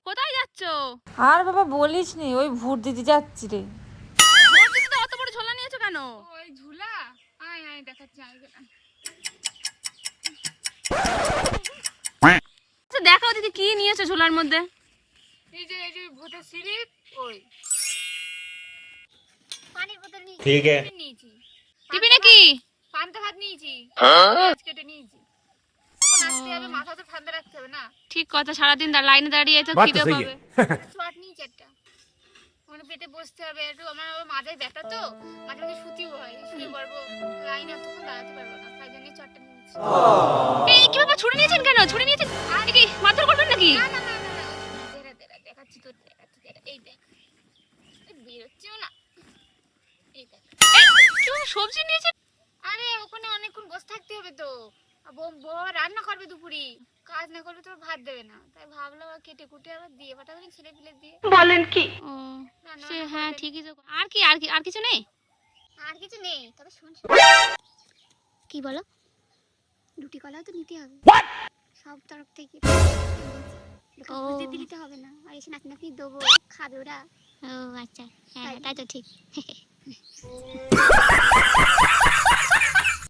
কোথায় যাচ্ছ? আর বাবা বলিস নি, ওই ভোট দিতে যাচ্ছি রে। ভোট দিতে অত বড় ঝোলা নিয়েছো কেন? ওই ঝুলা আয় আয় দেখাচ্ছি আয়। আচ্ছা দেখাও দিদি কি নিয়েছো ঝোলার মধ্যে। এই যে ভোটের স্লিপ, ওই পানির বোতল নিয়েছি। ঠিক আছে নিয়েছি টিফিনে কি? পান্তা ভাত নিয়েছি, মাছ কেটে নিয়েছি। আসতে হবে, মাথা তো ঠান্ডা রাখতে হবে না। ঠিক কথা, সারাদিন লাইনে দাঁড়িয়ে তো খিদে পাবে। সোয়াট নিয়েছি একটা, মানে পেটে বসতে হবে একটু। আমার মাথায় ব্যথা তো, মাঝে মাঝে শুতিও হয়, শুয়ে পড়বো, লাইনে এতক্ষণ দাঁড়াতে পারবো না, তাই জন্য চটটা নিয়েছি। এই কি বাবা, ছুরি নিয়েছেন কেন? ছুরি নিয়েছেন কি মারধর করবেন নাকি? না না না না না, দেখাচ্ছি তো, দেখাচ্ছি, এই দেখ, বেরোচ্ছেও না, এই দেখ। কি সবজি নিয়েছেন? আরে ওখানে অনেকক্ষণ বসে থাকতে হবে তো, বউ রান্না করবে দুপুরি, কাজ না করবে তো ভাত দেবে না, তাই ভাবলাম কেটে কুটে আবার দিয়ে পাঠাবেন ছেলে পিলে দিয়ে। বলেন কি? ও রান্না সে বান্না হ্যাঁ করবেন। ঠিকই তো। আর কি আর কি আর কিছু নেই? আর কিছু নেই, তবে শুনছি কি বলো? রুটি কলাও তো নিতে হবে সব তরফ থেকে। ও বুঝতে দিতে হবে না, আর এসে নাকি নাকি দেবো, খাবে ওরা। ও আচ্ছা, হ্যাঁ তাই তো ঠিক।